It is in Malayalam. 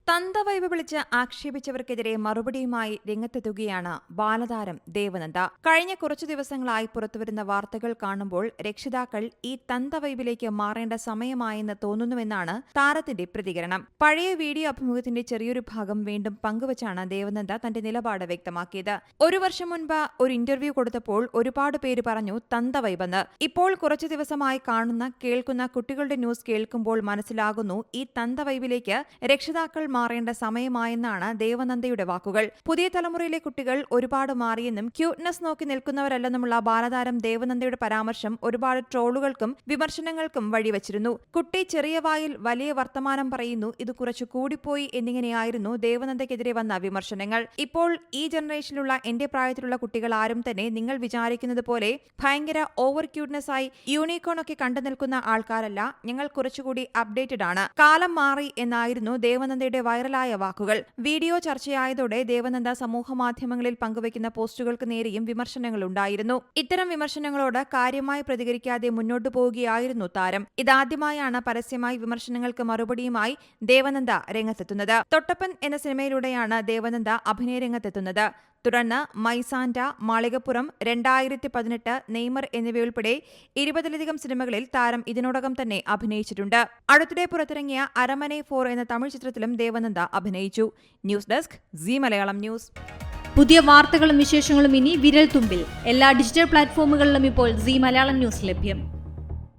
തന്തവൈബ് വിളിച്ച് ആക്ഷേപിച്ചവർക്കെതിരെ മറുപടിയുമായി രംഗത്തെത്തുകയാണ് ബാലതാരം ദേവനന്ദ. കഴിഞ്ഞ കുറച്ചു ദിവസങ്ങളായി പുറത്തുവരുന്ന വാർത്തകൾ കാണുമ്പോൾ രക്ഷിതാക്കൾ ഈ തന്തവൈബിലേക്ക് മാറേണ്ട സമയമായെന്ന് തോന്നുന്നുവെന്നാണ് താരത്തിന്റെ പ്രതികരണം. പഴയ വീഡിയോ അഭിമുഖത്തിന്റെ ചെറിയൊരു ഭാഗം വീണ്ടും പങ്കുവച്ചാണ് ദേവനന്ദ തന്റെ നിലപാട് വ്യക്തമാക്കിയത്. ഒരു വർഷം മുൻപ് ഒരു ഇന്റർവ്യൂ കൊടുത്തപ്പോൾ ഒരുപാട് പേര് പറഞ്ഞു തന്തവൈബെന്ന്. ഇപ്പോൾ കുറച്ചു ദിവസമായി കാണുന്ന കേൾക്കുന്ന കുട്ടികളുടെ ന്യൂസ് കേൾക്കുമ്പോൾ മനസ്സിലാകുന്നു ഈ തന്തവൈബിലേക്ക് രക്ഷിതാക്കൾ മാറേണ്ട സമയമായെന്നാണ് ദേവനന്ദയുടെ വാക്കുകൾ. പുതിയ തലമുറയിലെ കുട്ടികൾ ഒരുപാട് മാറിയെന്നും ക്യൂട്ട്നെസ് നോക്കി നിൽക്കുന്നവരല്ലെന്നുമുള്ള ബാലതാരം ദേവനന്ദയുടെ പരാമർശം ഒരുപാട് ട്രോളുകൾക്കും വിമർശനങ്ങൾക്കും വഴിവച്ചിരുന്നു. കുട്ടി ചെറിയ വായിൽ വലിയ വർത്തമാനം പറയുന്നു, ഇത് കുറച്ചു കൂടിപ്പോയി എന്നിങ്ങനെയായിരുന്നു ദേവനന്ദയ്ക്കെതിരെ വന്ന വിമർശനങ്ങൾ. ഇപ്പോൾ ഈ ജനറേഷനിലുള്ള എന്റെ പ്രായത്തിലുള്ള കുട്ടികൾ ആരും തന്നെ നിങ്ങൾ വിചാരിക്കുന്നത് പോലെ ഭയങ്കര ഓവർ ക്യൂട്ട്നെസ് ആയി യൂണിക്കോൺ ഒക്കെ കണ്ടു നിൽക്കുന്ന ആൾക്കാരല്ല. ഞങ്ങൾ കുറച്ചുകൂടി അപ്ഡേറ്റഡ് ആണ്. കാലം മാറി എന്നായിരുന്നു ദേവനന്ദയുടെ വൈറലായ വാക്കുകൾ. വീഡിയോ ചർച്ചയായതോടെ ദേവനന്ദ സമൂഹമാധ്യമങ്ങളിൽ പങ്കുവയ്ക്കുന്ന പോസ്റ്റുകൾക്ക് നേരെയും വിമർശനങ്ങളുണ്ടായിരുന്നു. ഇത്തരം വിമർശനങ്ങളോട് കാര്യമായി പ്രതികരിക്കാതെ മുന്നോട്ടു പോവുകയായിരുന്നു താരം. ഇതാദ്യമായാണ് പരസ്യമായി വിമർശനങ്ങൾക്ക് മറുപടിയുമായി ദേവനന്ദ രംഗത്തെത്തുന്നത്. തൊട്ടപ്പൻ എന്ന സിനിമയിലൂടെയാണ് ദേവനന്ദ അഭിനയ രംഗത്തെത്തുന്നത്. തുടർന്ന് മൈസാൻഡ, മാളികപ്പുറം, 2018, നെയ്മർ എന്നിവയുൾപ്പെടെ 20ലധികം സിനിമകളിൽ താരം ഇതിനോടകം തന്നെ അഭിനയിച്ചിട്ടുണ്ട്. അടുത്തിടെ പുറത്തിറങ്ങിയ അരമനെ 4 എന്ന തമിഴ് ചിത്രത്തിലും ദേവനന്ദ അഭിനയിച്ചു. News desk Zee Malayalam news. പുതിയ വാർത്തകളും വിശേഷങ്ങളും ഇനി വിരൽ തുമ്പിൽ. എല്ലാ ഡിജിറ്റൽ പ്ലാറ്റ്ഫോമുകളിലും ഇപ്പോൾ സീ മലയാളം ന്യൂസ് ലഭ്യം.